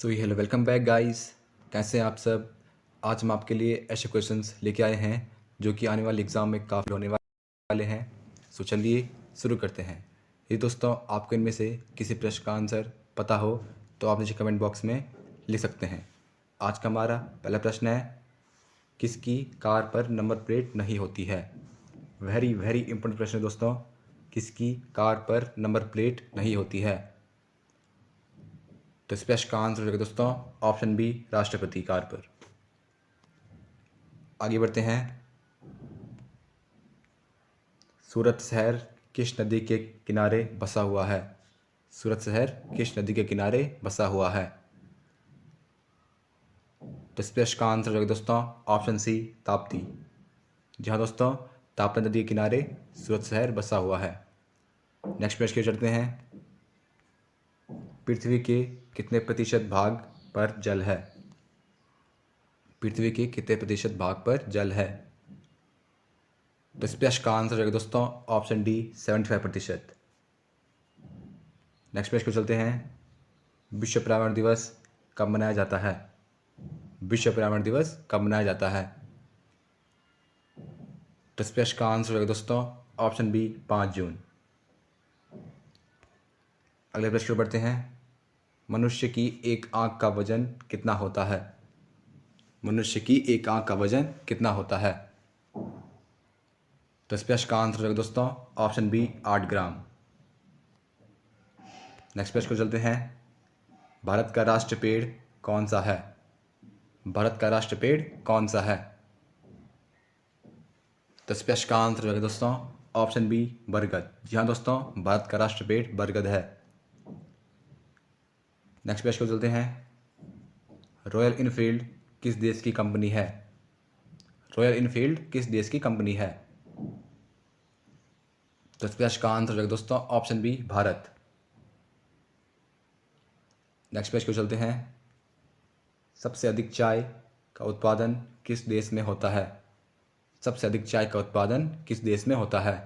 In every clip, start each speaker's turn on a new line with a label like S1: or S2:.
S1: Hello welcome back guys. कैसे हैं आप सब। आज हम आपके लिए ऐसे क्वेश्चंस लेके आए हैं जो कि आने वाले एग्ज़ाम में काफ़ी होने वाले हैं। चलिए शुरू करते हैं। ये दोस्तों, आपको इनमें से किसी प्रश्न का आंसर पता हो तो आप नीचे कमेंट बॉक्स में लिख सकते हैं। आज का हमारा पहला प्रश्न है, किसकी कार पर नंबर प्लेट नहीं होती है। वेरी वेरी इंपॉर्टेंट प्रश्न है दोस्तों। किसकी कार पर नंबर प्लेट नहीं होती है। तो इस प्रश्न का आंसर हो जाएगा दोस्तों ऑप्शन बी, राष्ट्रपति कार पर। आगे बढ़ते हैं। सूरत शहर किस नदी के किनारे बसा हुआ है। सूरत शहर किस नदी के किनारे बसा हुआ है। तो इस प्रश्न का आंसर हो जाएगा दोस्तों ऑप्शन सी, ताप्ती। जी हाँ दोस्तों, ताप्ती नदी के किनारे सूरत शहर बसा हुआ है। नेक्स्ट प्रश्न की ओर चलते हैं। पृथ्वी के कितने प्रतिशत भाग पर जल है। पृथ्वी के कितने प्रतिशत भाग पर जल है। तो इस प्रश्न का आंसर हो जाएगा दोस्तों ऑप्शन डी, 75%। नेक्स्ट प्रश्न को चलते हैं। विश्व पर्यावरण दिवस कब मनाया जाता है। विश्व पर्यावरण दिवस कब मनाया जाता है। तो इस प्रश्न का आंसर हो जाएगा दोस्तों ऑप्शन बी, 5 जून। अगले प्रश्न को बढ़ते हैं। मनुष्य की एक आंख का वजन कितना होता है। मनुष्य की एक आंख का वजन कितना होता है। तो इस प्रश्न का आंसर हो जाएगा दोस्तों ऑप्शन बी, 8 ग्राम। नेक्स्ट प्रश्न को चलते हैं। भारत का राष्ट्र पेड़ कौन सा है। भारत का राष्ट्र पेड़ कौन सा है। तो इस प्रश्न का आंसर हो जाएगा दोस्तों ऑप्शन बी, बरगद। जी हाँ दोस्तों, भारत का राष्ट्र पेड़ बरगद है। नेक्स्ट प्रश्न को चलते हैं। रॉयल इनफील्ड किस देश की कंपनी है। रॉयल इनफील्ड किस देश की कंपनी है। तो इस प्रश्न का आंसर हो जाएगा दोस्तों ऑप्शन बी, भारत। नेक्स्ट प्रश्न को चलते हैं। सबसे अधिक चाय का उत्पादन किस देश में होता है। सबसे अधिक चाय का उत्पादन किस देश में होता है।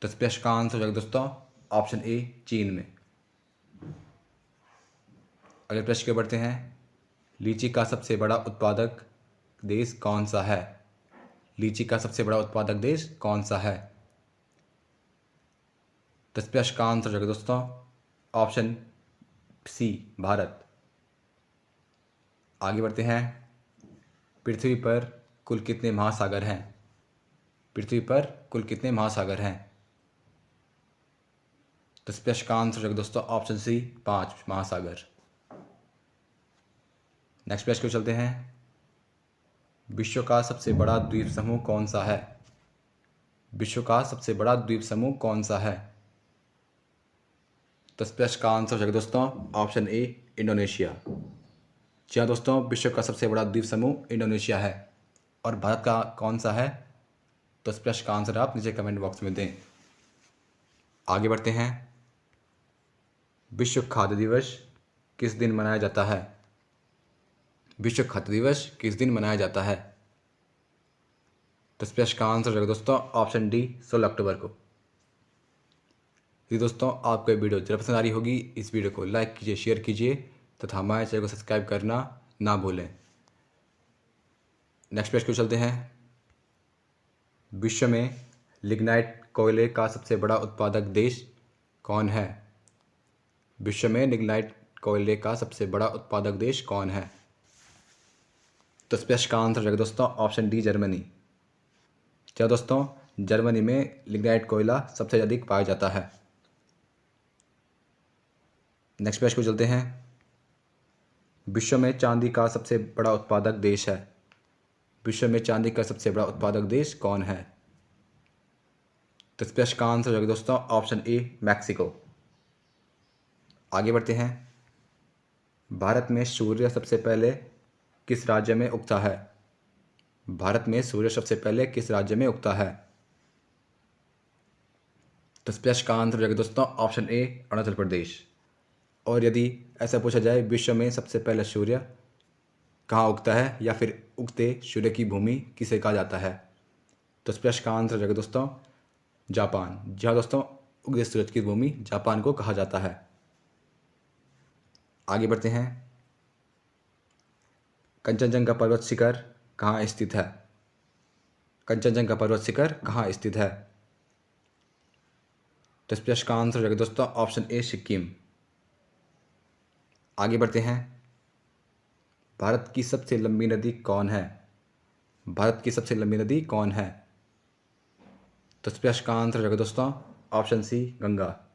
S1: तो इस प्रश्न का आंसर हो जाएगा दोस्तों ऑप्शन ए, चीन में। अगले प्रश्न के बढ़ते हैं। लीची का सबसे बड़ा उत्पादक देश कौन सा है। लीची का सबसे बड़ा उत्पादक देश कौन सा है। तो इस प्रश्न का आंसर हो जाएगा दोस्तों ऑप्शन सी, भारत। आगे बढ़ते हैं। पृथ्वी पर कुल कितने महासागर हैं। पृथ्वी पर कुल कितने महासागर हैं। तो इस प्रश्न का आंसर हो जाएगा दोस्तों ऑप्शन सी, 5 महासागर। नेक्स्ट प्रश्न को चलते हैं। विश्व का सबसे बड़ा द्वीप समूह कौन सा है। विश्व का सबसे बड़ा द्वीप समूह कौन सा है। तो इस प्रश्न का आंसर हो जाएगा दोस्तों ऑप्शन ए, इंडोनेशिया। जी हाँ दोस्तों, विश्व का सबसे बड़ा द्वीप समूह इंडोनेशिया है। और भारत का कौन सा है। तो इस प्रश्न का आंसर आप नीचे कमेंट बॉक्स में दें। आगे बढ़ते हैं। विश्व खाद्य दिवस किस दिन मनाया जाता है। विश्व खाद्य दिवस किस दिन मनाया जाता है। तो इस प्रश्न का आंसर हो जाएगा दोस्तों ऑप्शन डी, 16 अक्टूबर को। यदि दोस्तों आपको ये वीडियो जरूर पसंद आ रही होगी, इस वीडियो को लाइक कीजिए, शेयर कीजिए तथा हमारे चैनल को सब्सक्राइब करना ना भूलें। नेक्स्ट प्रश्न को चलते हैं। विश्व में लिग्नाइट कोयले का सबसे बड़ा उत्पादक देश कौन है। विश्व में लिग्नाइट कोयले का सबसे बड़ा उत्पादक देश कौन है। तो इस प्रश्न का आंसर हो जाएगा दोस्तों ऑप्शन डी, जर्मनी। क्या दोस्तों, जर्मनी में लिग्नाइट कोयला सबसे अधिक पाया जाता है। नेक्स्ट प्रश्न को चलते हैं। विश्व में चांदी का सबसे बड़ा उत्पादक देश है। विश्व में चांदी का सबसे बड़ा उत्पादक देश कौन है। तो इस प्रश्न का आंसर हो जाएगा दोस्तों ऑप्शन ए, मैक्सिको। आगे बढ़ते हैं। भारत में सूर्य सबसे पहले किस राज्य में उगता है। भारत में सूर्य सबसे पहले किस राज्य में उगता है। तो इस प्रश्न का आंसर हो जाएगा दोस्तों ऑप्शन ए, अरुणाचल प्रदेश। और यदि ऐसा पूछा जाए विश्व में सबसे पहले सूर्य कहाँ उगता है या फिर उगते सूर्य की भूमि किसे कहा जाता है, तो इस प्रश्न का आंसर हो जाएगा दोस्तों जापान। जी हाँ दोस्तों, उगते सूरज की भूमि जापान को कहा जाता है। आगे बढ़ते हैं। कंचनजंगा पर्वत शिखर कहाँ स्थित है? कंचनजंगा पर्वत शिखर कहाँ स्थित है? तो इस प्रश्न का आंसर हो जाएगा दोस्तों ऑप्शन ए सिक्किम। आगे बढ़ते हैं। भारत की सबसे लंबी नदी कौन है? भारत की सबसे लंबी नदी कौन है? तो इस प्रश्न का आंसर हो जाएगा दोस्तों ऑप्शन सी गंगा।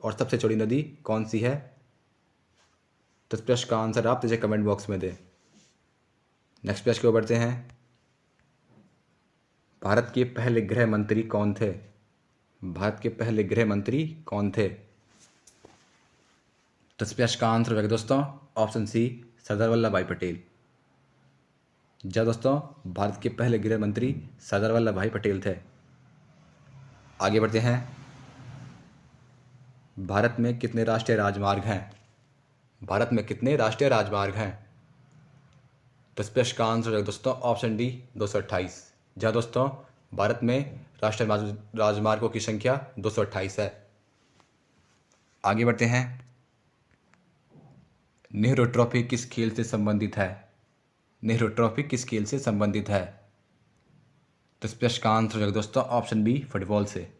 S1: और सबसे चौड़ी नदी कौन सी है? तो इस प्रश्न का आंसर आप मुझे कमेंट बॉक्स में दें। नेक्स्ट प्रश्न की ओर बढ़ते हैं। भारत के पहले गृह मंत्री कौन थे? भारत के पहले गृह मंत्री कौन थे? तो इस प्रश्न का आंसर हो जाएगा दोस्तों ऑप्शन सी सरदार वल्लभ भाई पटेल। जी दोस्तों, भारत के पहले गृह मंत्री सरदार वल्लभ भाई पटेल थे। आगे बढ़ते हैं। भारत में कितने राष्ट्रीय राजमार्ग हैं? भारत में कितने राष्ट्रीय राजमार्ग हैं? तो इस प्रश्न का आंसर है दोस्तों ऑप्शन डी 228। जहाँ दोस्तों भारत में राष्ट्रीय राजमार्गों की संख्या 228 है। आगे बढ़ते हैं। नेहरू ट्रॉफी किस खेल से संबंधित है? नेहरू ट्रॉफी किस खेल से संबंधित है? तो इस प्रश्न का आंसर है दोस्तों ऑप्शन बी फुटबॉल से।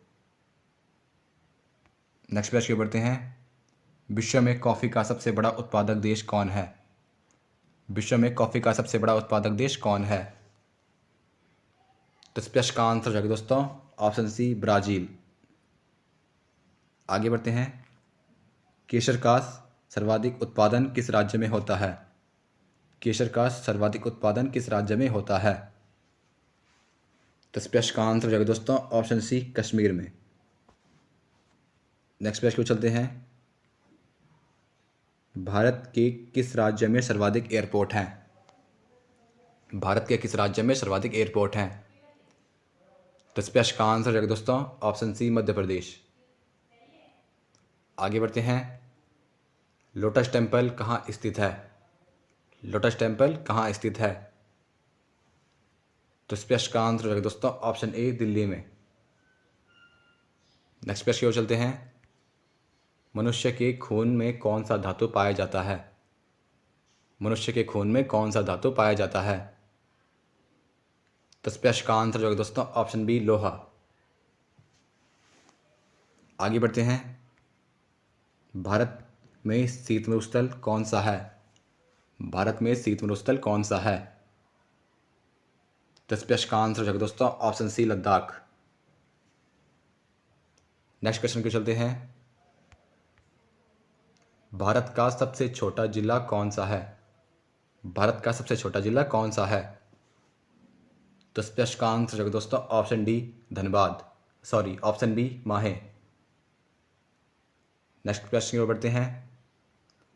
S1: नेक्स्ट प्रश्न की ओर बढ़ते हैं। विश्व में कॉफ़ी का सबसे बड़ा उत्पादक देश कौन है? विश्व में कॉफ़ी का सबसे बड़ा उत्पादक देश कौन है? तो इस प्रश्न का आंसर है दोस्तों ऑप्शन सी ब्राज़ील। आगे बढ़ते हैं। केसर का सर्वाधिक उत्पादन किस राज्य में होता है? केसर का सर्वाधिक उत्पादन किस राज्य में होता है? तो इस प्रश्न का आंसर है दोस्तों ऑप्शन सी कश्मीर में। नेक्स्ट प्रश्न को चलते हैं। भारत के किस राज्य में सर्वाधिक एयरपोर्ट हैं? भारत के किस राज्य में सर्वाधिक एयरपोर्ट हैं? तो इस प्रश्न का आंसर है दोस्तों ऑप्शन सी मध्य प्रदेश। आगे बढ़ते हैं। लोटस टेम्पल कहाँ स्थित है? लोटस टेम्पल कहाँ स्थित है? तो इस प्रश्न का आंसर है दोस्तों ऑप्शन ए दिल्ली में। नेक्स्ट प्रश्न की ओर चलते हैं। मनुष्य के खून में कौन सा धातु पाया जाता है? मनुष्य के खून में कौन सा धातु पाया जाता है? तो इस प्रश्न का आंसर जो है दोस्तों ऑप्शन बी लोहा। आगे बढ़ते हैं। भारत में शीत मरुस्थल कौन सा है? भारत में शीत मरुस्थल कौन सा है? तो इस प्रश्न का आंसर जो है दोस्तों option C Ladakh. Next question को चलते हैं। भारत का सबसे छोटा जिला कौन सा है? भारत का सबसे छोटा जिला कौन सा है? तो इस प्रश्न का आंसर जो है दोस्तों option D Dhanbad, sorry option B Mahe. Next प्रश्न की ओर बढ़ते हैं।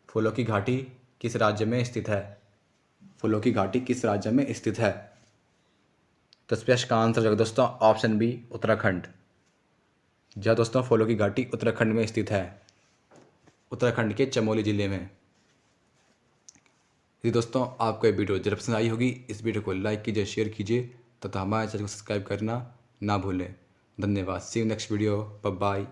S1: फूलों की घाटी किस राज्य में स्थित है? फूलों की घाटी किस राज्य में स्थित है? तो इस प्रश्न का आंसर जो है दोस्तों ऑप्शन बी उत्तराखंड। जहाँ दोस्तों फूलों की घाटी उत्तराखंड में स्थित है, उत्तराखंड के चमोली जिले में। यदि दोस्तों आपको ये वीडियो जरूर पसंद आई होगी, इस वीडियो को लाइक कीजिए, शेयर कीजिए तथा हमारे चैनल को सब्सक्राइब करना ना भूलें। धन्यवाद। See you next video. Bye bye.